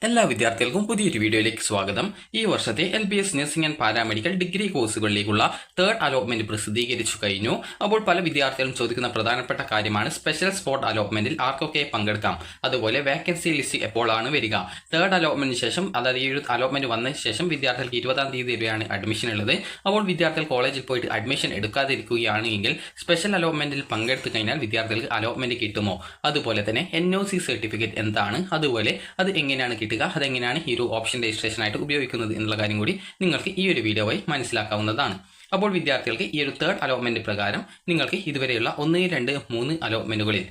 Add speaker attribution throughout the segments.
Speaker 1: എല്ലാ വിദ്യാർത്ഥികൾക്കും പുതിയൊരു വീഡിയോയിലേക്ക് സ്വാഗതം. ഈ വർഷത്തെ LBS nursing and paramedical degree കോഴ്സുകളിലേക്കുള്ള തേർഡ് അലോട്ട്മെന്റ് പ്രസിദ്ധീകരിച്ചു കഴിഞ്ഞു. അപ്പോൾ പല വിദ്യാർത്ഥികളും ചോദിക്കുന്ന പ്രധാനപ്പെട്ട കാര്യമാണ് സ്പെഷ്യൽ സ്പോട്ട് അലോട്ട്മെന്റിൽ ആർക്കൊക്കെ പങ്കെടുക്കാം, അതുപോലെ വേക്കൻസി ലിസ്റ്റ് എപ്പോഴാണ് വരിക. തേർഡ് അലോട്ട്മെന്റിന് ശേഷം, അതായത് ഈ ഒരു അലോട്ട്മെന്റ് വന്നതിന് ശേഷം വിദ്യാർത്ഥികൾക്ക് 20-ാം തീയതി വരെയാണ് അഡ്മിഷൻ ഉള്ളത്. അപ്പോൾ വിദ്യാർത്ഥികൾ കോളേജിൽ പോയിട്ട് അഡ്മിഷൻ എടുക്കാതിരിക്കുകയാണെങ്കിൽ സ്പെഷ്യൽ അലോട്ട്മെന്റിൽ പങ്കെടുത്തു കഴിഞ്ഞാൽ വിദ്യാർത്ഥികൾക്ക് അലോട്ട്മെന്റ് കിട്ടുമോ, അതുപോലെ തന്നെ NOC സർട്ടിഫിക്കറ്റ് എന്താണ്, അതുപോലെ അത് എങ്ങനെയാണ് അതെങ്ങനെയാണ് ഈ ഒരു ഓപ്ഷൻ രജിസ്ട്രേഷൻ ആയിട്ട് ഉപയോഗിക്കുന്നത് എന്നുള്ള കാര്യം കൂടി നിങ്ങൾക്ക് ഈ ഒരു വീഡിയോ വഴി മനസ്സിലാക്കാവുന്നതാണ്. അപ്പോൾ വിദ്യാർത്ഥികൾക്ക് ഈ ഒരു തേർഡ് അലോട്ട്മെന്റ് പ്രകാരം നിങ്ങൾക്ക് ഇതുവരെയുള്ള 1, 2, 3 അലോട്ട്മെന്റുകളിൽ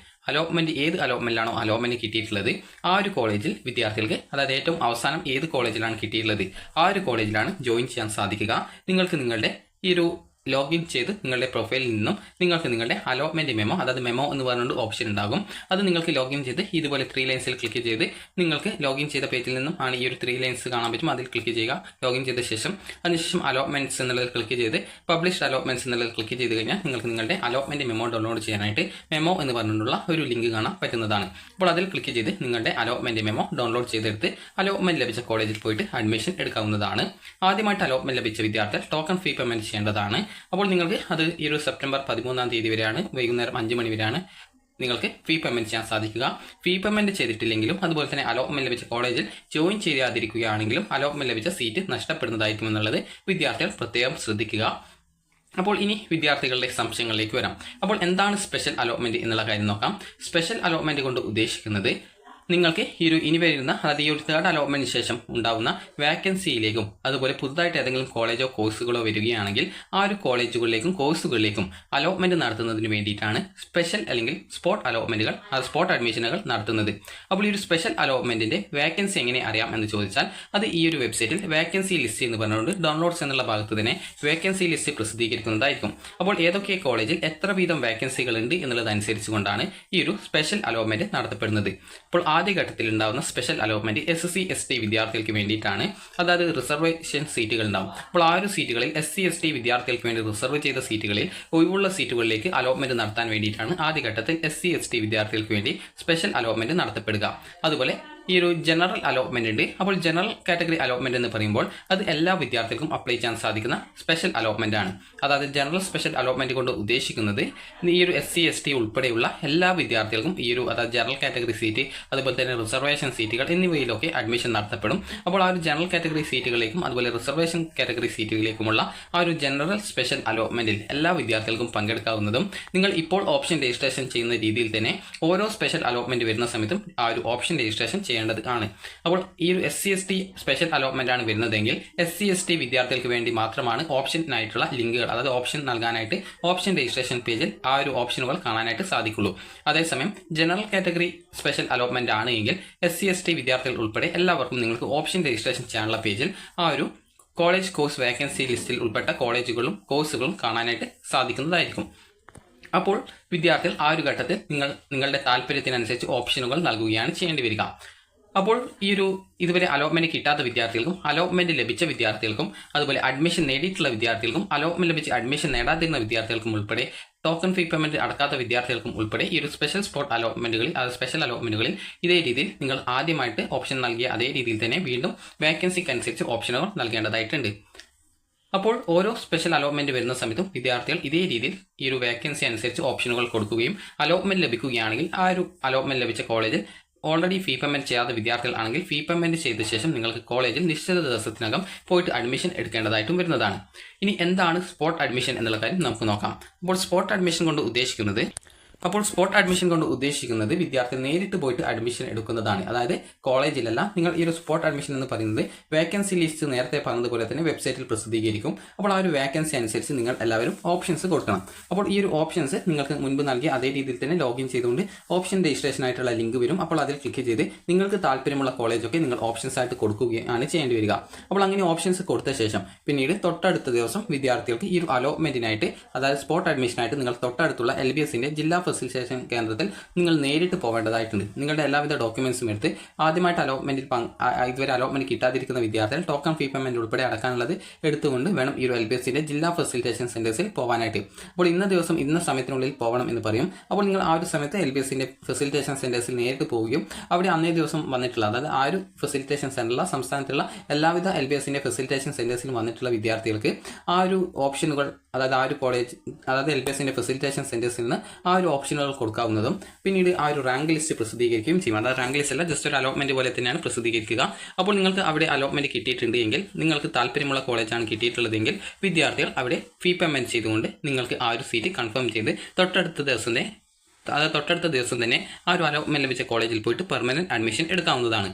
Speaker 1: ഏത് അലോട്ട്മെന്റിലാണോ അലോട്ട്മെന്റ് കിട്ടിയിട്ടുള്ളത് ആ ഒരു കോളേജിൽ വിദ്യാർത്ഥികൾക്ക്, അതായത് ഏറ്റവും അവസാനം ഏത് കോളേജിലാണ് കിട്ടിയിട്ടുള്ളത് ആ ഒരു കോളേജിലാണ് ജോയിൻ ചെയ്യാൻ സാധിക്കുക. നിങ്ങൾക്ക് നിങ്ങളുടെ ഈ ഒരു ലോഗിൻ ചെയ്ത് നിങ്ങളുടെ പ്രൊഫൈലിൽ നിന്നും നിങ്ങൾക്ക് നിങ്ങളുടെ അലോട്ട്മെന്റ് മെമ്മോ, അതായത് മെമ്മോ എന്ന് പറഞ്ഞുകൊണ്ട് ഓപ്ഷൻ ഉണ്ടാകും. അത് നിങ്ങൾക്ക് ലോഗിൻ ചെയ്ത് ഇതുപോലെ 3 ലൈൻസിൽ ക്ലിക്ക് ചെയ്ത് നിങ്ങൾക്ക് ലോഗിൻ ചെയ്ത പേജിൽ നിന്നും ആണ് ഈ ഒരു 3 ലൈൻസ് കാണാൻ പറ്റും. അതിൽ ക്ലിക്ക് ചെയ്യുക. ലോഗിൻ ചെയ്ത ശേഷം അതിനുശേഷം അലോട്ട്മെന്റ്സ് എന്നുള്ളത് ക്ലിക്ക് ചെയ്ത് പബ്ലിഷ്ഡ് അലോട്ട്മെന്റ്സ് എന്നുള്ളത് ക്ലിക്ക് ചെയ്ത് കഴിഞ്ഞാൽ നിങ്ങൾക്ക് നിങ്ങളുടെ അലോട്ട്മെന്റ് മെമ്മോ ഡൗൺലോഡ് ചെയ്യാനായിട്ട് മെമ്മോ എന്ന് പറഞ്ഞുകൊണ്ടുള്ള ഒരു ലിങ്ക് കാണാൻ പറ്റുന്നതാണ്. അപ്പോൾ അതിൽ ക്ലിക്ക് ചെയ്ത് നിങ്ങളുടെ അലോട്ട്മെന്റ് മെമ്മോ ഡൗൺലോഡ് ചെയ്തെടുത്ത് അലോട്ട്മെന്റ് ലഭിച്ച കോളേജിൽ പോയിട്ട് അഡ്മിഷൻ എടുക്കാവുന്നതാണ്. ആദ്യമായിട്ട് അലോട്ട്മെന്റ് ലഭിച്ച വിദ്യാർത്ഥികൾ ടോക്കൺ ഫീ പേയ്മെന്റ് ചെയ്യേണ്ടതാണ്. അപ്പോൾ നിങ്ങൾക്ക് അത് ഈ ഒരു സെപ്റ്റംബർ 13-ാം തീയതി വരെയാണ്, വൈകുന്നേരം 5 മണി വരെയാണ് നിങ്ങൾക്ക് ഫീ പേയ്മെന്റ് ചെയ്യാൻ സാധിക്കുക. ഫീ പേയ്മെന്റ് ചെയ്തിട്ടില്ലെങ്കിലും അതുപോലെ തന്നെ അലോട്ട്മെന്റ് ലഭിച്ച കോളേജിൽ ജോയിൻ ചെയ്യാതിരിക്കുകയാണെങ്കിലും അലോട്ട്മെന്റ് ലഭിച്ച സീറ്റ് നഷ്ടപ്പെടുന്നതായിരിക്കും എന്നുള്ളത് വിദ്യാർത്ഥികൾ പ്രത്യേകം ശ്രദ്ധിക്കുക. അപ്പോൾ ഇനി വിദ്യാർത്ഥികളുടെ സംശയങ്ങളിലേക്ക് വരാം. അപ്പോൾ എന്താണ് സ്പെഷ്യൽ അലോട്ട്മെന്റ് എന്നുള്ള കാര്യം നോക്കാം. സ്പെഷ്യൽ അലോട്ട്മെന്റ് കൊണ്ട് ഉദ്ദേശിക്കുന്നത് നിങ്ങൾക്ക് ഇനി വരുന്ന, അതായത് ഈ ഒരു തേർഡ് അലോട്ട്മെന്റിന് ശേഷം ഉണ്ടാവുന്ന വേക്കൻസിയിലേക്കും അതുപോലെ പുതുതായിട്ട് ഏതെങ്കിലും കോളേജോ കോഴ്സുകളോ വരികയാണെങ്കിൽ ആ ഒരു കോളേജുകളിലേക്കും കോഴ്സുകളിലേക്കും അലോട്ട്മെന്റ് നടത്തുന്നതിന് വേണ്ടിയിട്ടാണ് സ്പെഷ്യൽ അല്ലെങ്കിൽ സ്പോട്ട് അലോട്ട്മെന്റുകൾ, സ്പോട്ട് അഡ്മിഷനുകൾ നടത്തുന്നത്. അപ്പോൾ ഈ ഒരു സ്പെഷ്യൽ അലോട്ട്മെന്റിന്റെ വേക്കൻസി എങ്ങനെ അറിയാം എന്ന് ചോദിച്ചാൽ അത് ഈ ഒരു വെബ്സൈറ്റിൽ വേക്കൻസി ലിസ്റ്റ് എന്ന് പറഞ്ഞുകൊണ്ട് ഡൗൺലോഡ്സ് എന്നുള്ള ഭാഗത്ത് തന്നെ വേക്കൻസി ലിസ്റ്റ് പ്രസിദ്ധീകരിക്കുന്നതായിരിക്കും. അപ്പോൾ ഏതൊക്കെ കോളേജിൽ എത്ര വീതം വേക്കൻസികൾ ഉണ്ട് എന്നുള്ളതനുസരിച്ച് കൊണ്ടാണ് ഈ ഒരു സ്പെഷ്യൽ അലോട്ട്മെന്റ് നടത്തപ്പെടുന്നത്. അപ്പോൾ ആദ്യഘട്ടത്തിൽ ഉണ്ടാകുന്ന സ്പെഷ്യൽ അലോട്ട്മെന്റ് SC ST വിദ്യാർത്ഥികൾക്ക് വേണ്ടിയിട്ടാണ്. അതായത് റിസർവേഷൻ സീറ്റുകൾ ഉണ്ടാവും. അപ്പോൾ ആ ഒരു സീറ്റുകളിൽ SC ST വിദ്യാർത്ഥികൾക്ക് വേണ്ടി റിസർവ് ചെയ്ത സീറ്റുകളിൽ ഒഴിവുള്ള സീറ്റുകളിലേക്ക് അലോട്ട്മെന്റ് നടത്താൻ വേണ്ടിയിട്ടാണ് ആദ്യഘട്ടത്തിൽ SC ST വിദ്യാർത്ഥികൾക്ക് വേണ്ടി സ്പെഷ്യൽ അലോട്ട്മെന്റ് നടത്തപ്പെടുക. അതുപോലെ ഈ ഒരു ജനറൽ അലോട്ട്മെന്റ് ഉണ്ട്. അപ്പോൾ ജനറൽ കാറ്റഗറി അലോട്ട്മെന്റ് എന്ന് പറയുമ്പോൾ അത് എല്ലാ വിദ്യാർത്ഥികൾക്കും അപ്ലൈ ചെയ്യാൻ സാധിക്കുന്ന സ്പെഷ്യൽ അലോട്ട്മെന്റ് ആണ്. അതായത് ജനറൽ സ്പെഷ്യൽ അലോട്ട്മെന്റ് കൊണ്ട് ഉദ്ദേശിക്കുന്നത് ഈ ഒരു SC ST ഉൾപ്പെടെയുള്ള എല്ലാ വിദ്യാർത്ഥികൾക്കും ഈ ഒരു, അതായത് ജനറൽ കാറ്റഗറി സീറ്റ് അതുപോലെ തന്നെ റിസർവേഷൻ സീറ്റുകൾ എന്നിവയിലൊക്കെ അഡ്മിഷൻ നടത്തപ്പെടും. അപ്പോൾ ആ ഒരു ജനറൽ കാറ്റഗറി സീറ്റുകളിലേക്കും അതുപോലെ റിസർവേഷൻ കാറ്റഗറി സീറ്റുകളിലേക്കുമുള്ള ആ ഒരു ജനറൽ സ്പെഷ്യൽ അലോട്ട്മെന്റിൽ എല്ലാ വിദ്യാർത്ഥികൾക്കും പങ്കെടുക്കാവുന്നതും നിങ്ങൾ ഇപ്പോൾ ഓപ്ഷൻ രജിസ്ട്രേഷൻ ചെയ്യുന്ന രീതിയിൽ തന്നെ ഓരോ സ്പെഷ്യൽ അലോട്ട്മെന്റ് വരുന്ന സമയത്തും ആ ഒരു ഓപ്ഷൻ രജിസ്ട്രേഷൻ ചെയ്യേണ്ടതാണ്. അപ്പോൾ ഈ ഒരു SC ST സ്പെഷ്യൽ അലോട്ട്മെന്റ് ആണ് വരുന്നതെങ്കിൽ SC ST വിദ്യാർത്ഥികൾക്ക് വേണ്ടി മാത്രമാണ് ഓപ്ഷനായിട്ടുള്ള ലിങ്കുകൾ, അതായത് ഓപ്ഷൻ നൽകാനായിട്ട് ഓപ്ഷൻ രജിസ്ട്രേഷൻ പേജിൽ ആ ഒരു ഓപ്ഷനുകൾ കാണാനായിട്ട് സാധിക്കുള്ളൂ. അതേസമയം ജനറൽ കാറ്റഗറി സ്പെഷ്യൽ അലോട്ട്മെന്റ് ആണ് എങ്കിൽ SC ST വിദ്യാർത്ഥികൾ ഉൾപ്പെടെ എല്ലാവർക്കും നിങ്ങൾക്ക് ഓപ്ഷൻ രജിസ്ട്രേഷൻ ചെയ്യാനുള്ള പേജിൽ ആ ഒരു കോളേജ് കോഴ്സ് വേക്കൻസി ലിസ്റ്റിൽ ഉൾപ്പെട്ട കോളേജുകളും കോഴ്സുകളും കാണാനായിട്ട് സാധിക്കുന്നതായിരിക്കും. അപ്പോൾ വിദ്യാർത്ഥികൾ ആ ഒരു ഘട്ടത്തിൽ നിങ്ങളുടെ താല്പര്യത്തിനനുസരിച്ച് ഓപ്ഷനുകൾ നൽകുകയാണ് ചെയ്യേണ്ടി വരിക. അപ്പോൾ ഈ ഒരു ഇതുവരെ അലോട്ട്മെന്റ് കിട്ടാത്ത വിദ്യാർത്ഥികൾക്കും അലോട്ട്മെന്റ് ലഭിച്ച വിദ്യാർത്ഥികൾക്കും അതുപോലെ അഡ്മിഷൻ നേടിയിട്ടുള്ള വിദ്യാർത്ഥികൾക്കും അലോട്ട്മെന്റ് ലഭിച്ച് അഡ്മിഷൻ നേടാതിരുന്ന വിദ്യാർത്ഥികൾക്കും ഉൾപ്പെടെ ടോക്കൺ ഫീ പേയ്മെന്റ് അടക്കാത്ത വിദ്യാർത്ഥികൾക്കും ഉൾപ്പെടെ ഈ ഒരു സ്പെഷ്യൽ സ്പോട്ട് അലോട്ട്മെന്റുകളിൽ, സ്പെഷ്യൽ അലോട്ട്മെന്റുകളിൽ ഇതേ രീതിയിൽ നിങ്ങൾ ആദ്യമായിട്ട് ഓപ്ഷൻ നൽകിയ അതേ രീതിയിൽ തന്നെ വീണ്ടും വേക്കൻസിക്ക് അനുസരിച്ച് ഓപ്ഷനുകൾ നൽകേണ്ടതായിട്ടുണ്ട്. അപ്പോൾ ഓരോ സ്പെഷ്യൽ അലോട്ട്മെന്റ് വരുന്ന സമയത്തും വിദ്യാർത്ഥികൾ ഇതേ രീതിയിൽ ഈ ഒരു വേക്കൻസി അനുസരിച്ച് ഓപ്ഷനുകൾ കൊടുക്കുകയും അലോട്ട്മെന്റ് ലഭിക്കുകയാണെങ്കിൽ ആ ഒരു അലോട്ട്മെന്റ് ലഭിച്ച കോളേജിൽ ഓൾറെഡി ഫീ പേയ്മെന്റ് ചെയ്യാത്ത വിദ്യാർത്ഥികൾ ആണെങ്കിൽ ഫീ പേയ്മെന്റ് ചെയ്ത ശേഷം നിങ്ങൾക്ക് കോളേജിൽ നിശ്ചിത ദിവസത്തിനകം പോയിട്ട് അഡ്മിഷൻ എടുക്കേണ്ടതായിട്ടും വരുന്നതാണ്. ഇനി എന്താണ് സ്പോട്ട് അഡ്മിഷൻ എന്നുള്ള കാര്യം നമുക്ക് നോക്കാം. അപ്പോൾ സ്പോട്ട് അഡ്മിഷൻ കൊണ്ട് ഉദ്ദേശിക്കുന്നത് വിദ്യാർത്ഥി നേരിട്ട് പോയിട്ട് അഡ്മിഷൻ എടുക്കുന്നതാണ്. അതായത് കോളേജിലല്ല. നിങ്ങൾ ഈ ഒരു സ്പോട്ട് അഡ്മിഷൻ എന്ന് പറയുന്നത് വേക്കൻസി ലിസ്റ്റ് നേരത്തെ പറഞ്ഞതുപോലെ തന്നെ വെബ്സൈറ്റിൽ പ്രസിദ്ധീകരിക്കും. അപ്പോൾ ആ ഒരു വേക്കൻസി അനുസരിച്ച് നിങ്ങൾ എല്ലാവരും ഓപ്ഷൻസ് കൊടുക്കണം. അപ്പോൾ ഈ ഒരു ഓപ്ഷൻസ് നിങ്ങൾക്ക് മുൻപ് നൽകിയ അതേ രീതിയിൽ തന്നെ ലോഗിൻ ചെയ്തുകൊണ്ട് ഓപ്ഷൻ രജിസ്ട്രേഷൻ ആയിട്ടുള്ള ലിങ്ക് വരും. അപ്പോൾ അതിൽ ക്ലിക്ക് ചെയ്ത് നിങ്ങൾക്ക് താല്പര്യമുള്ള കോളേജൊക്കെ നിങ്ങൾ ഓപ്ഷൻസ് ആയിട്ട് കൊടുക്കുകയാണ് ചെയ്യേണ്ടി വരിക. അപ്പോൾ അങ്ങനെ ഓപ്ഷൻസ് കൊടുത്ത ശേഷം പിന്നീട് തൊട്ടടുത്ത ദിവസം വിദ്യാർത്ഥികൾക്ക് ഈ ഒരു അലോട്ട്മെന്റിനായിട്ട്, അതായത് സ്പോട്ട് അഡ്മിഷനായിട്ട് നിങ്ങൾ തൊട്ടടുത്തുള്ള LBSന്റെ ജില്ലാ ഫെസിലിറ്റേഷൻ കേന്ദ്രത്തിൽ നിങ്ങൾ നേരിട്ട് പോവേണ്ടതായിട്ടുണ്ട്. നിങ്ങളുടെ എല്ലാവിധ ഡോക്യുമെന്റ്സും എടുത്ത് ആദ്യമായിട്ട് ഇതുവരെ അലോട്ട്മെന്റ് കിട്ടാതിരിക്കുന്ന വിദ്യാർത്ഥികൾ ടോക്കൺ ഫീ പേയ്മെന്റ് ഉൾപ്പെടെ അടക്കാനുള്ളത് എടുത്തുകൊണ്ട് വേണം ഈ ഒരു LBSന്റെ ജില്ലാ ഫെസിലിറ്റേഷൻ സെന്റേഴ്സിൽ പോകാനായിട്ട്. അപ്പോൾ ഇന്ന ദിവസം ഇന്ന സമയത്തിനുള്ളിൽ പോകണം എന്ന് പറയും. അപ്പോൾ നിങ്ങൾ ആ ഒരു സമയത്ത് LBSന്റെ ഫെസിലിറ്റേഷൻ സെന്റേഴ്സിൽ നേരിട്ട് പോവുകയും അവിടെ അന്നേ ദിവസം വന്നിട്ടുള്ള, അതായത് ആ ഒരു ഫെസിലിറ്റേഷൻ സെന്ററിലുള്ള സംസ്ഥാനത്തുള്ള എല്ലാവിധ LBSന്റെ ഫെസിലിറ്റേഷൻ സെന്റേഴ്സിൽ വന്നിട്ടുള്ള വിദ്യാർത്ഥികൾക്ക് ആ ഒരു ഓപ്ഷനുകൾ, അതായത് ആ ഒരു കോളേജ്, അതായത് LBSന്റെ ഫെസിലിറ്റേഷൻ സെന്റേഴ്സിൽ നിന്ന് ആ ഒരു ഓപ്ഷനുകൾ കൊടുക്കാവുന്നതും പിന്നീട് ആ ഒരു റാങ്ക് ലിസ്റ്റ് പ്രസിദ്ധീകരിക്കുകയും ചെയ്യും. അതായത് റാങ്ക് ലിസ്റ്റ് അല്ല, ജസ്റ്റ് ഒരു അലോട്ട്മെന്റ് പോലെ തന്നെയാണ് പ്രസിദ്ധീകരിക്കുക. അപ്പോൾ നിങ്ങൾക്ക് അവിടെ അലോട്ട്മെന്റ് കിട്ടിയിട്ടുണ്ട് എങ്കിൽ, നിങ്ങൾക്ക് താല്പര്യമുള്ള കോളേജാണ് കിട്ടിയിട്ടുള്ളതെങ്കിൽ വിദ്യാർത്ഥികൾ അവിടെ ഫീ പേയ്മെന്റ് ചെയ്തുകൊണ്ട് നിങ്ങൾക്ക് ആ ഒരു സീറ്റ് കൺഫേം ചെയ്ത് തൊട്ടടുത്ത ദിവസം തന്നെ ആ ഒരു അലോട്ട്മെന്റ് ലഭിച്ച കോളേജിൽ പോയിട്ട് പെർമനന്റ് അഡ്മിഷൻ എടുക്കാവുന്നതാണ്.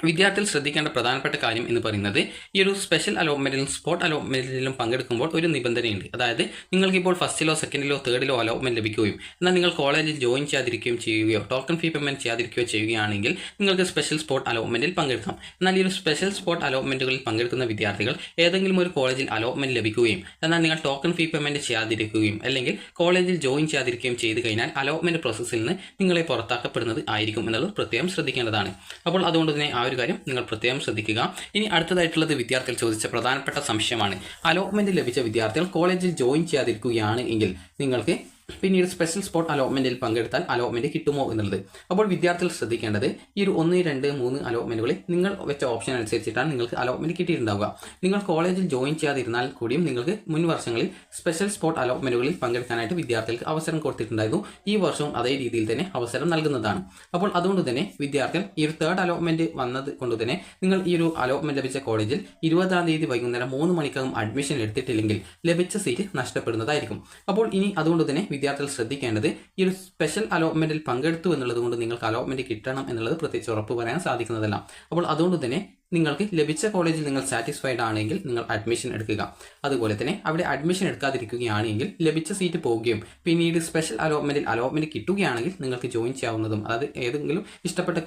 Speaker 1: വിദ്യാർത്ഥികൾ ശ്രദ്ധിക്കേണ്ട പ്രധാനപ്പെട്ട കാര്യം എന്ന് പറയുന്നത്, ഈ ഒരു സ്പെഷ്യൽ അലോട്ട്മെന്റിലും സ്പോട്ട് അലോട്ട്മെന്റിലും പങ്കെടുക്കുമ്പോൾ ഒരു നിബന്ധനയുണ്ട്. അതായത് നിങ്ങൾക്കിപ്പോൾ ഫസ്റ്റിലോ സെക്കൻഡിലോ തേർഡിലോ അലോട്ട്മെന്റ് ലഭിക്കുകയും എന്നാൽ നിങ്ങൾ കോളേജിൽ ജോയിൻ ചെയ്യാതിരിക്കുകയും ചെയ്യുകയോ ടോക്കൺ ഫീ പേയ്മെന്റ് ചെയ്യാതിരിക്കുകയോ ചെയ്യുകയാണെങ്കിൽ നിങ്ങൾക്ക് സ്പെഷ്യൽ സ്പോട്ട് അലോട്ട്മെന്റിൽ പങ്കെടുക്കാം. എന്നാൽ ഈ ഒരു സ്പെഷ്യൽ സ്പോട്ട് അലോട്ട്മെന്റുകളിൽ പങ്കെടുക്കുന്ന വിദ്യാർത്ഥികൾ ഏതെങ്കിലും ഒരു കോളേജിൽ അലോട്ട്മെന്റ് ലഭിക്കുകയും എന്നാൽ നിങ്ങൾ ടോക്കൺ ഫീ പേയ്മെന്റ് ചെയ്യാതിരിക്കുകയും അല്ലെങ്കിൽ കോളേജിൽ ജോയിൻ ചെയ്യാതിരിക്കുകയും ചെയ്തു കഴിഞ്ഞാൽ അലോട്ട്മെന്റ് പ്രോസസ്സിൽ നിന്ന് നിങ്ങളെ പുറത്താക്കപ്പെടുന്നത് ആയിരിക്കും എന്നുള്ളത് പ്രത്യേകം ശ്രദ്ധിക്കേണ്ടതാണ്. അപ്പോൾ അതുകൊണ്ട് തന്നെ ആ ഒരു കാര്യം നിങ്ങൾ പ്രത്യേകം ശ്രദ്ധിക്കുക. ഇനി അടുത്തതായിട്ടുള്ളത് വിദ്യാർത്ഥികൾ ചോദിച്ച പ്രധാനപ്പെട്ട സംശയമാണ്. അലോട്ട്മെന്റ് ലഭിച്ച വിദ്യാർത്ഥികൾ കോളേജിൽ ജോയിൻ ചെയ്യാതിരിക്കുകയാണ് എങ്കിൽ നിങ്ങൾക്ക് പിന്നീട് സ്പെഷ്യൽ സ്പോട്ട് അലോട്ട്മെന്റിൽ പങ്കെടുത്താൽ അലോട്ട്മെന്റ് കിട്ടുമോ എന്നുള്ളത്. അപ്പോൾ വിദ്യാർത്ഥികൾ ശ്രദ്ധിക്കേണ്ടത്, ഈ ഒരു 1, 2, 3 അലോട്ട്മെന്റുകളിൽ നിങ്ങൾ വെച്ച ഓപ്ഷൻ അനുസരിച്ചിട്ടാണ് നിങ്ങൾക്ക് അലോട്ട്മെന്റ് കിട്ടിയിട്ടുണ്ടാവുക. നിങ്ങൾ കോളേജിൽ ജോയിൻ ചെയ്യാതിരുന്നാൽ കൂടിയും നിങ്ങൾക്ക് മുൻ വർഷങ്ങളിൽ സ്പെഷ്യൽ സ്പോട്ട് അലോട്ട്മെന്റുകളിൽ പങ്കെടുക്കാനായിട്ട് വിദ്യാർത്ഥികൾക്ക് അവസരം കൊടുത്തിട്ടുണ്ടായിരുന്നു. ഈ വർഷവും അതേ രീതിയിൽ തന്നെ അവസരം നൽകുന്നതാണ്. അപ്പോൾ അതുകൊണ്ട് തന്നെ വിദ്യാർത്ഥികൾ ഈ ഒരു തേർഡ് അലോട്ട്മെന്റ് വന്നത് കൊണ്ട് തന്നെ നിങ്ങൾ ഈ ഒരു അലോട്ട്മെന്റ് ലഭിച്ച കോളേജിൽ 20-ാം തീയതി വൈകുന്നേരം 3 മണിക്കകം അഡ്മിഷൻ എടുത്തിട്ടില്ലെങ്കിൽ ലഭിച്ച സീറ്റ് നഷ്ടപ്പെടുന്നതായിരിക്കും. അപ്പോൾ ഇനി അതുകൊണ്ട് തന്നെ വിദ്യാർത്ഥികൾ ശ്രദ്ധിക്കേണ്ടത്, ഈ ഒരു സ്പെഷ്യൽ അലോട്ട്മെന്റിൽ പങ്കെടുത്തു എന്നുള്ളത് കൊണ്ട് നിങ്ങൾക്ക് അലോട്ട്മെന്റ് കിട്ടണം എന്നുള്ളത് പ്രത്യേകിച്ച് ഉറപ്പ് പറയാൻ സാധിക്കുന്നതല്ല. അപ്പോൾ അതുകൊണ്ട് തന്നെ നിങ്ങൾക്ക് ലഭിച്ച കോളേജിൽ നിങ്ങൾ സാറ്റിസ്ഫൈഡ് ആണെങ്കിൽ നിങ്ങൾ അഡ്മിഷൻ എടുക്കുക. അതുപോലെ തന്നെ അവിടെ അഡ്മിഷൻ എടുക്കാതിരിക്കുകയാണെങ്കിൽ ലഭിച്ച സീറ്റ് പോവുകയും പിന്നീട് സ്പെഷ്യൽ അലോട്ട്മെന്റ് കിട്ടുകയാണെങ്കിൽ നിങ്ങൾക്ക് ജോയിൻ ചെയ്യാവുന്നതും, അതായത് ഏതെങ്കിലും ഇഷ്ടപ്പെട്ട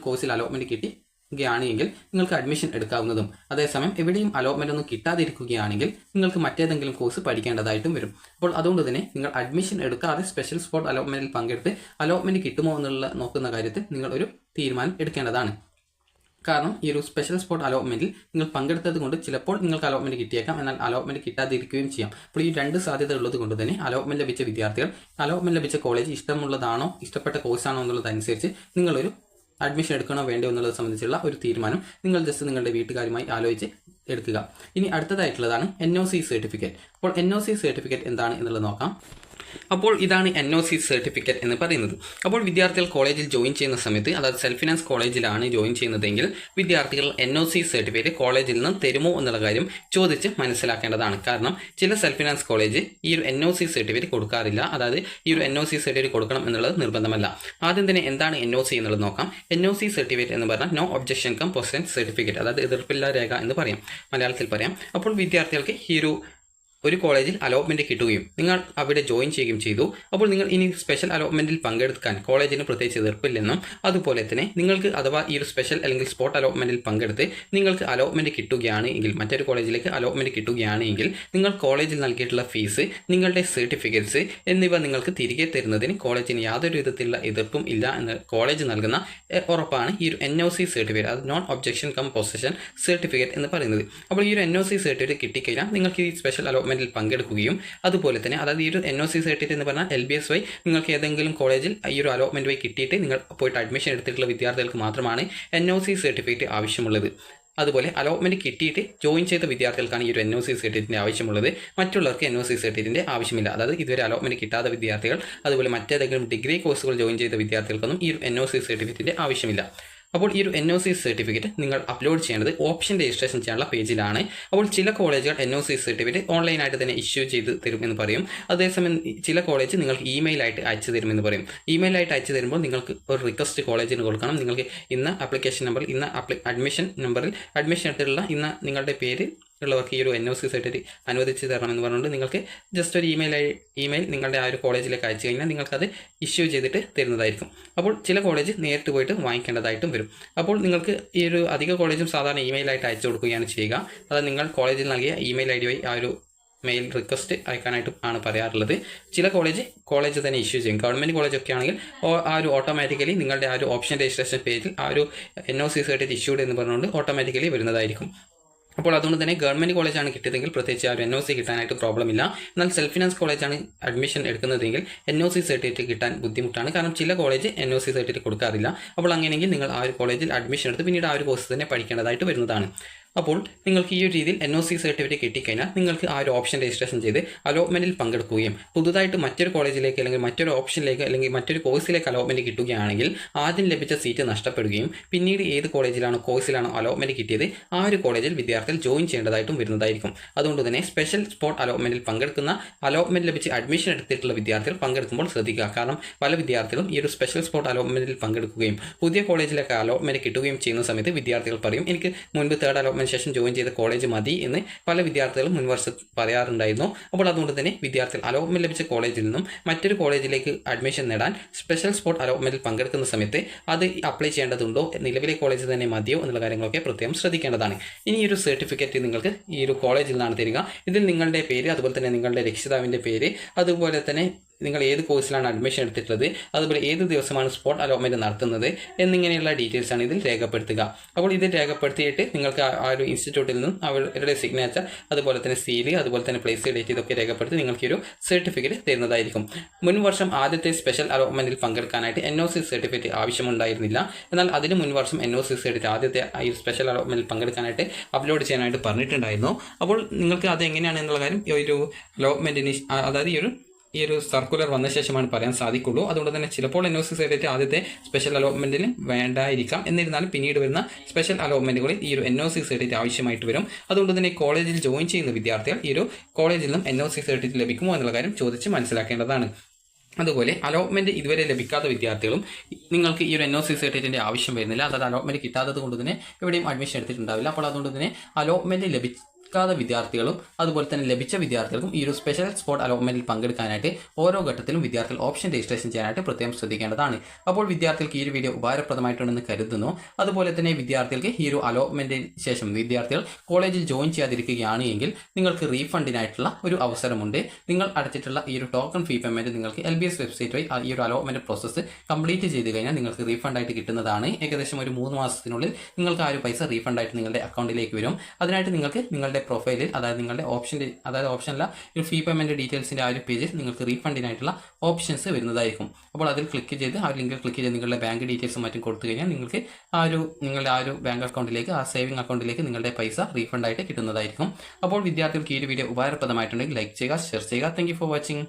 Speaker 1: കോഴ്സിൽ അലോട്ട്മെന്റ് കിട്ടുകയാണെങ്കിൽ നിങ്ങൾക്ക് അഡ്മിഷൻ എടുക്കാവുന്നതും. അതേസമയം എവിടെയും അലോട്ട്മെന്റ് ഒന്നും കിട്ടാതിരിക്കുകയാണെങ്കിൽ നിങ്ങൾക്ക് മറ്റേതെങ്കിലും കോഴ്സ് പഠിക്കേണ്ടതായിട്ടും വരും. അപ്പോൾ അതുകൊണ്ട് തന്നെ നിങ്ങൾ അഡ്മിഷൻ എടുക്കാതെ സ്പെഷ്യൽ സ്പോട്ട് അലോട്ട്മെന്റിൽ പങ്കെടുത്ത് അലോട്ട്മെന്റ് കിട്ടുമോ എന്നുള്ള നോക്കുന്ന കാര്യത്തിൽ നിങ്ങൾ ഒരു തീരുമാനം എടുക്കേണ്ടതാണ്. കാരണം ഈ ഒരു സ്പെഷ്യൽ സ്പോട്ട് അലോട്ട്മെന്റിൽ നിങ്ങൾ പങ്കെടുത്തത് കൊണ്ട് ചിലപ്പോൾ നിങ്ങൾക്ക് അലോട്ട്മെന്റ് കിട്ടിയേക്കാം, എന്നാൽ അലോട്ട്മെന്റ് കിട്ടാതിരിക്കുകയും ചെയ്യാം. അപ്പോൾ ഈ 2 സാധ്യത ഉള്ളത് കൊണ്ട് തന്നെ അലോട്ട്മെന്റ് ലഭിച്ച വിദ്യാർത്ഥികൾ അലോട്ട്മെന്റ് ലഭിച്ച കോളേജ് ഇഷ്ടമുള്ളതാണോ ഇഷ്ടപ്പെട്ട കോഴ്സാണോ എന്നുള്ളതനുസരിച്ച് നിങ്ങളൊരു അഡ്മിഷൻ എടുക്കണോ വേണ്ടോ എന്നുള്ളത് സംബന്ധിച്ചുള്ള ഒരു തീരുമാനം നിങ്ങൾ ജസ്റ്റ് നിങ്ങളുടെ വീട്ടുകാരുമായി ആലോചിച്ച് എടുക്കുക. ഇനി അടുത്തതായിട്ടുള്ളതാണ് NOC സർട്ടിഫിക്കറ്റ്. അപ്പോൾ NOC സർട്ടിഫിക്കറ്റ് എന്താണ് എന്നുള്ളത് നോക്കാം. അപ്പോൾ ഇതാണ് NOC സർട്ടിഫിക്കറ്റ് എന്ന് പറയുന്നത്. അപ്പോൾ വിദ്യാർത്ഥികൾ കോളേജിൽ ജോയിൻ ചെയ്യുന്ന സമയത്ത്, അതായത് സെൽഫ് ഫിനാൻസ് കോളേജിലാണ് ജോയിൻ ചെയ്യുന്നതെങ്കിൽ വിദ്യാർത്ഥികൾ NOC സർട്ടിഫിക്കറ്റ് കോളേജിൽ നിന്ന് തരുമോ എന്നുള്ള കാര്യം ചോദിച്ച് മനസ്സിലാക്കേണ്ടതാണ്. കാരണം ചില സെൽഫ് ഫിനാൻസ് കോളേജ് ഈ ഒരു NOC സർട്ടിഫിക്കറ്റ് കൊടുക്കാറില്ല. അതായത് ഈ ഒരു NOC സർട്ടിഫിക്കറ്റ് കൊടുക്കണം എന്നുള്ളത് നിർബന്ധമല്ല. ആദ്യം തന്നെ എന്താണ് NOC എന്നുള്ളത് നോക്കാം. NOC സർട്ടിഫിക്കറ്റ് എന്ന് പറഞ്ഞാൽ നോ ഒബ്ജക്ഷൻ കം പൊസന്റ് സർട്ടിഫിക്കറ്റ്, അതായത് എതിർപ്പില്ലാ രേഖ എന്ന് പറയാം, മലയാളത്തിൽ പറയാം. അപ്പോൾ വിദ്യാർത്ഥികൾക്ക് ഈ ഒരു കോളേജിൽ അലോട്ട്മെന്റ് കിട്ടുകയും നിങ്ങൾ അവിടെ ജോയിൻ ചെയ്യുകയും ചെയ്തു. അപ്പോൾ നിങ്ങൾ ഇനി സ്പെഷ്യൽ അലോട്ട്മെന്റിൽ പങ്കെടുക്കാൻ കോളേജിന് പ്രത്യേകിച്ച് എതിർപ്പില്ലെന്നും, അതുപോലെ തന്നെ നിങ്ങൾക്ക് അഥവാ ഈ ഒരു സ്പെഷ്യൽ അല്ലെങ്കിൽ സ്പോട്ട് അലോട്ട്മെന്റിൽ പങ്കെടുത്ത് നിങ്ങൾക്ക് അലോട്ട്മെന്റ് കിട്ടുകയാണ് എങ്കിൽ, മറ്റൊരു കോളേജിലേക്ക് അലോട്ട്മെന്റ് കിട്ടുകയാണ് എങ്കിൽ നിങ്ങൾ കോളേജിൽ നൽകിയിട്ടുള്ള ഫീസ്, നിങ്ങളുടെ സർട്ടിഫിക്കറ്റ്സ് എന്നിവ നിങ്ങൾക്ക് തിരികെ തരുന്നതിന് കോളേജിന് യാതൊരു വിധത്തിലുള്ള എതിർപ്പും ഇല്ല എന്ന് കോളേജ് നൽകുന്ന ഉറപ്പാണ് ഈ ഒരു NOC സർട്ടിഫിക്കറ്റ്, അത് non objection cum possession certificate എന്ന് പറയുന്നത്. അപ്പോൾ ഈ ഒരു NOC സർട്ടിഫിക്കറ്റ് കിട്ടിക്കഴിഞ്ഞാൽ നിങ്ങൾക്ക് ഈ സ്പെഷ്യൽ അലോട്ട്മെന്റ് പങ്കെടുക്കുകയും അതുപോലെ തന്നെ, അതായത് ഈ ഒരു NOC സർട്ടിഫിക്കറ്റ് എന്ന് പറഞ്ഞാൽ LBS വഴി നിങ്ങൾക്ക് ഏതെങ്കിലും കോളേജിൽ ഈ ഒരു അലോട്ട്മെന്റ് വഴി കിട്ടിയിട്ട് നിങ്ങൾ പോയിട്ട് അഡ്മിഷൻ എടുത്തിട്ടുള്ള വിദ്യാർത്ഥികൾക്ക് മാത്രമാണ് NOC സർട്ടിഫിക്കറ്റ് ആവശ്യമുള്ളത്. അതുപോലെ അലോട്ട്മെന്റ് കിട്ടിയിട്ട് ജോയിൻ ചെയ്ത വിദ്യാർത്ഥികൾക്കാണ് ഈ ഒരു NOC സർട്ടിഫിക്കറ്റിന്റെ ആവശ്യമുള്ളത്. മറ്റുള്ളവർക്ക് NOC സർട്ടിഫിക്കറ്റിന്റെ ആവശ്യമില്ല. അതായത് ഇതുവരെ അലോട്ട്മെന്റ് കിട്ടാത്ത വിദ്യാർത്ഥികൾ, അതുപോലെ മറ്റേതെങ്കിലും ഡിഗ്രി കോഴ്സുകൾ ജോയിൻ ചെയ്ത വിദ്യാർത്ഥികൾക്കൊന്നും ഈ ഒരു NOC സർട്ടിഫിക്കറ്റിന്റെ ആവശ്യമില്ല. അപ്പോൾ ഈ ഒരു NOC സർട്ടിഫിക്കറ്റ് നിങ്ങൾ അപ്ലോഡ് ചെയ്യേണ്ടത് ഓപ്ഷൻ രജിസ്ട്രേഷൻ ചെയ്യാനുള്ള പേജിലാണ്. അപ്പോൾ ചില കോളേജുകൾ NOC സർട്ടിഫിക്കറ്റ് ഓൺലൈനായിട്ട് തന്നെ ഇഷ്യൂ ചെയ്ത് തരുമെന്ന് പറയും. അതേസമയം ചില കോളേജ് നിങ്ങൾക്ക് ഇമെയിലായിട്ട് അയച്ചു തരുമെന്ന് പറയും. ഇമെയിലായിട്ട് അയച്ചു തരുമ്പോൾ നിങ്ങൾക്ക് ഒരു റിക്വസ്റ്റ് കോളേജിന് കൊടുക്കണം. നിങ്ങൾക്ക് ഇന്ന ആപ്ലിക്കേഷൻ നമ്പറിൽ, ഇന്ന അഡ്മിഷൻ നമ്പറിൽ അഡ്മിഷൻ എടുത്തിട്ടുള്ള ഇന്ന നിങ്ങളുടെ പേര് ഉള്ളവർക്ക് ഈ ഒരു NOC സർട്ടിഫിക്കറ്റ് അനുവദിച്ച് തരണമെന്ന് പറഞ്ഞുകൊണ്ട് നിങ്ങൾക്ക് ജസ്റ്റ് ഒരു ഇമെയിൽ നിങ്ങളുടെ ആ ഒരു കോളേജിലേക്ക് അയച്ചു കഴിഞ്ഞാൽ നിങ്ങൾക്കത് ഇഷ്യൂ ചെയ്തിട്ട് തരുന്നതായിരിക്കും. അപ്പോൾ ചില കോളേജ് നേരിട്ട് പോയിട്ട് വാങ്ങിക്കേണ്ടതായിട്ടും വരും. അപ്പോൾ നിങ്ങൾക്ക് ഈ ഒരു അധിക കോളേജും സാധാരണ ഇമെയിലായിട്ട് അയച്ചു കൊടുക്കുകയാണ് ചെയ്യുക. അതായത് നിങ്ങൾ കോളേജിൽ നൽകിയ ഇമെയിൽ ID വഴി ആ ഒരു മെയിൽ റിക്വസ്റ്റ് അയക്കാനായിട്ട് ആണ് പറയാറുള്ളത്. ചില കോളേജ് തന്നെ ഇഷ്യൂ ചെയ്യും. ഗവൺമെൻറ് കോളേജൊക്കെ ആണെങ്കിൽ ആ ഒരു ഓട്ടോമാറ്റിക്കലി നിങ്ങളുടെ ആ ഒരു ഓപ്ഷൻ രജിസ്ട്രേഷൻ പേജിൽ ആ ഒരു NOC സർട്ടിഫിക്കറ്റ് ഇഷ്യൂഡ് എന്ന് പറഞ്ഞുകൊണ്ട് ഓട്ടോമാറ്റിക്കലി വരുന്നതായിരിക്കും. അപ്പോൾ അതുകൊണ്ട് തന്നെ ഗവൺമെൻറ് കോളേജാണ് കിട്ടിയതെങ്കിൽ പ്രത്യേകിച്ച് ആ ഒരു NOC കിട്ടാനായിട്ട് പ്രോബ്ലം ഇല്ല. എന്നാൽ സെൽഫ് ഫിനാൻസ് കോളേജാണ് അഡ്മിഷൻ എടുക്കുന്നതെങ്കിൽ NOC സർട്ടിഫിക്കറ്റ് കിട്ടാൻ ബുദ്ധിമുട്ടാണ്. കാരണം ചില കോളേജ് NOC സർട്ടിഫിക്കറ്റ് കൊടുക്കാറില്ല. അപ്പോൾ അങ്ങനെയെങ്കിൽ നിങ്ങൾ ആ ഒരു കോളേജിൽ അഡ്മിഷൻ എടുത്ത് പിന്നീട് ആ ഒരു കോഴ്സ് തന്നെ പഠിക്കേണ്ടതായിട്ട് വരുന്നതാണ്. അപ്പോൾ നിങ്ങൾക്ക് ഈ ഒരു രീതിയിൽ NOC സർട്ടിഫിക്കറ്റ് കിട്ടിക്കഴിഞ്ഞാൽ നിങ്ങൾക്ക് ആ ഒരു ഓപ്ഷൻ രജിസ്ട്രേഷൻ ചെയ്ത് അലോട്ട്മെൻറ്റിൽ പങ്കെടുക്കുകയും പുതുതായിട്ട് മറ്റൊരു കോളേജിലേക്ക് അല്ലെങ്കിൽ മറ്റൊരു ഓപ്ഷനിലേക്ക് അല്ലെങ്കിൽ മറ്റൊരു കോഴ്സിലേക്ക് അലോട്ട്മെൻറ്റ് കിട്ടുകയാണെങ്കിൽ ആദ്യം ലഭിച്ച സീറ്റ് നഷ്ടപ്പെടുകയും പിന്നീട് ഏത് കോഴ്സിലാണോ അലോട്ട്മെൻറ്റ് കിട്ടിയത് ആ ഒരു കോളേജിൽ വിദ്യാർത്ഥികൾ ജോയിൻ ചെയ്യേണ്ടതായിട്ടും വരുന്നതായിരിക്കും. അതുകൊണ്ട് തന്നെ സ്പെഷ്യൽ സ്പോട്ട് അലോട്ട്മെൻറ്റിൽ പങ്കെടുക്കുന്ന അലോട്ട്മെൻറ്റ് ലഭിച്ച് അഡ്മിഷൻ എടുത്തിട്ടുള്ള വിദ്യാർത്ഥികൾ പങ്കെടുക്കുമ്പോൾ ശ്രദ്ധിക്കുക. കാരണം പല വിദ്യാർത്ഥികളും ഈ ഒരു സ്പെഷ്യൽ സ്പോട്ട് അലോട്ട്മെൻറ്റിൽ പങ്കെടുക്കുകയും പുതിയ കോളേജിലേക്ക് അലോട്ട്മെൻറ്റ് കിട്ടുകയും ചെയ്യുന്ന സമയത്ത് വിദ്യാർത്ഥികൾ പറയും എനിക്ക് മുൻപ് തേർഡ് അലോട്ട്മെൻറ്റ് ശേഷം ജോയിൻ ചെയ്ത കോളേജ് മതി എന്ന് പല വിദ്യാർത്ഥികളും മുൻവർഷം പറയാറുണ്ടായിരുന്നു. അപ്പോൾ അതുകൊണ്ട് തന്നെ വിദ്യാർത്ഥികൾ അലോട്ട്മെന്റ് ലഭിച്ച കോളേജിൽ നിന്നും മറ്റൊരു കോളേജിലേക്ക് അഡ്മിഷൻ നേടാൻ സ്പെഷ്യൽ സ്പോട്ട് അലോട്ട്മെന്റിൽ പങ്കെടുക്കുന്ന സമയത്ത് അത് അപ്ലൈ ചെയ്യേണ്ടതുണ്ടോ, നിലവിലെ കോളേജിൽ തന്നെ മതിയോ എന്നുള്ള കാര്യങ്ങളൊക്കെ പ്രത്യേകം ശ്രദ്ധിക്കേണ്ടതാണ്. ഇനി ഈ ഒരു സർട്ടിഫിക്കറ്റ് നിങ്ങൾക്ക് ഈ ഒരു കോളേജിൽ നിന്നാണ് തരിക. ഇതിൽ നിങ്ങളുടെ പേര്, അതുപോലെ തന്നെ നിങ്ങളുടെ രക്ഷിതാവിൻ്റെ പേര്, അതുപോലെ തന്നെ നിങ്ങൾ ഏത് കോഴ്സിലാണ് അഡ്മിഷൻ എടുത്തിട്ടുള്ളത്, അതുപോലെ ഏത് ദിവസമാണ് സ്പോട്ട് അലോട്ട്മെന്റ് നടത്തുന്നത് എന്നിങ്ങനെയുള്ള ഡീറ്റെയിൽസ് ആണ് ഇതിൽ രേഖപ്പെടുത്തുക. അപ്പോൾ ഇത് രേഖപ്പെടുത്തിയിട്ട് നിങ്ങൾക്ക് ആ ഒരു ഇൻസ്റ്റിറ്റ്യൂട്ടിൽ നിന്നും അവരുടെ സിഗ്നേച്ചർ, അതുപോലെ തന്നെ സീല്, അതുപോലെ തന്നെ പ്ലേസ് ഡേറ്റ് ഇതൊക്കെ രേഖപ്പെടുത്തി നിങ്ങൾക്ക് ഒരു സർട്ടിഫിക്കറ്റ് തരുന്നതായിരിക്കും. മുൻ വർഷം ആദ്യത്തെ സ്പെഷ്യൽ അലോട്ട്മെന്റിൽ പങ്കെടുക്കാനായിട്ട് NOC സർട്ടിഫിക്കറ്റ് ആവശ്യമുണ്ടായിരുന്നില്ല. എന്നാൽ അതിന് മുൻ വർഷം NOC സർട്ടിഫിക്കറ്റ് ആദ്യത്തെ ഈ സ്പെഷ്യൽ അലോട്ട്മെന്റിൽ പങ്കെടുക്കാനായിട്ട് അപ്ലോഡ് ചെയ്യാനായിട്ട് പറഞ്ഞിട്ടുണ്ടായിരുന്നു. അപ്പോൾ നിങ്ങൾക്ക് അത് എങ്ങനെയാണ് എന്നുള്ള കാര്യം ഈ ഒരു അലോട്ട്മെന്റിന്, അതായത് ഈ ഒരു സർക്കുലർ വന്ന ശേഷമാണ് പറയാൻ സാധിക്കുള്ളൂ. അതുകൊണ്ട് തന്നെ ചിലപ്പോൾ NOC സർട്ടിഫിക്കറ്റ് ആദ്യത്തെ സ്പെഷ്യൽ അലോട്ട്മെന്റിന് വേണ്ടായിരിക്കാം. എന്നിരുന്നാലും പിന്നീട് വരുന്ന സ്പെഷ്യൽ അലോട്ട്മെന്റുകളിൽ ഈ ഒരു NOC സർട്ടിഫിക്കറ്റ് ആവശ്യമായിട്ട് വരും. അതുകൊണ്ട് തന്നെ കോളേജിൽ ജോയിൻ ചെയ്യുന്ന വിദ്യാർത്ഥികൾ ഈ ഒരു കോളേജിൽ നിന്നും NOC സർട്ടിഫിക്കറ്റ് ലഭിക്കുമോ എന്നുള്ള കാര്യം ചോദിച്ച് മനസ്സിലാക്കേണ്ടതാണ്. അതുപോലെ അലോട്ട്മെന്റ് ഇതുവരെ ലഭിക്കാത്ത വിദ്യാർത്ഥികളും നിങ്ങൾക്ക് ഈ ഒരു NOC സർട്ടിഫിക്കറ്റിന്റെ ആവശ്യം വരുന്നില്ല. അതായത് അലോട്ട്മെന്റ് കിട്ടാത്തത് കൊണ്ട് തന്നെ എവിടെയും അഡ്മിഷൻ എടുത്തിട്ടുണ്ടാവില്ല. അപ്പോൾ അതുകൊണ്ട് തന്നെ അലോട്ട്മെന്റ് ലഭിക്കാത്ത വിദ്യാർത്ഥികളും അതുപോലെ തന്നെ ലഭിച്ച വിദ്യാർത്ഥികൾക്കും ഈ ഒരു സ്പെഷ്യൽ സ്പോട്ട് അലോട്ട്മെന്റിൽ പങ്കെടുക്കാനായിട്ട് ഓരോ ഘട്ടത്തിലും വിദ്യാർത്ഥികൾ ഓപ്ഷൻ രജിസ്ട്രേഷൻ ചെയ്യാനായിട്ട് പ്രത്യേകം ശ്രദ്ധിക്കേണ്ടതാണ്. അപ്പോൾ വിദ്യാർത്ഥികൾക്ക് ഈ ഒരു വീഡിയോ ഉപകാരപ്രദമായിട്ടുണ്ടെന്ന് കരുതുന്നു. അതുപോലെ തന്നെ വിദ്യാർത്ഥികൾക്ക് ഈ ഒരു അലോട്ട്മെന്റിന് ശേഷം വിദ്യാർത്ഥികൾ കോളേജിൽ ജോയിൻ ചെയ്യാതിരിക്കുകയാണ് എങ്കിൽ നിങ്ങൾക്ക് റീഫണ്ടിനായിട്ടുള്ള ഒരു അവസരമുണ്ട്. നിങ്ങൾ അടച്ചിട്ടുള്ള ഈ ഒരു ടോക്കൺ ഫീ പേയ്മെന്റ് നിങ്ങൾക്ക് LBS വെബ്സൈറ്റ് വഴി ഈ ഒരു അലോട്ട്മെന്റ് പ്രോസസ്സ് കംപ്ലീറ്റ് ചെയ്ത് കഴിഞ്ഞാൽ നിങ്ങൾക്ക് റീഫണ്ടായിട്ട് കിട്ടുന്നതാണ്. ഏകദേശം ഒരു 3 മാസത്തിനുള്ളിൽ നിങ്ങൾക്ക് ആ ഒരു പൈസ റീഫണ്ടായിട്ട് നിങ്ങളുടെ അക്കൗണ്ടിലേക്ക് വരും. അതിനായിട്ട് നിങ്ങൾക്ക് നിങ്ങളുടെ പ്രൊഫൈലിൽ, അതായത് നിങ്ങളുടെ ഓപ്ഷനല്ല ഒരു ഫീ പേയ്മെന്റ് ഡീറ്റെയിൽസിന്റെ ആ ഒരു പേജിൽ നിങ്ങൾക്ക് റീഫണ്ടിനായിട്ടുള്ള ഓപ്ഷൻസ് വരുന്നതായിരിക്കും. അപ്പോൾ അതിൽ ക്ലിക്ക് ചെയ്ത് ആ ലിങ്കിൽ ക്ലിക്ക് ചെയ്ത് നിങ്ങളുടെ ബാങ്ക് ഡീറ്റെയിൽസും മറ്റും കൊടുത്തു കഴിഞ്ഞാൽ നിങ്ങൾക്ക് നിങ്ങളുടെ ആ ഒരു ബാങ്ക് അക്കൗണ്ടിലേക്ക്, ആ സേവിംഗ് അക്കൗണ്ടിലേക്ക് നിങ്ങളുടെ പൈസ റീഫണ്ടായിട്ട് കിട്ടുന്നതായിരിക്കും. അപ്പോൾ വിദ്യാർത്ഥികൾക്ക് ഈ ഒരു വീഡിയോ ഉപകാരപ്രദമായിട്ടുണ്ടെങ്കിൽ ലൈക്ക് ചെയ്യുക, ഷെയർ ചെയ്യുക. Thank you for watching.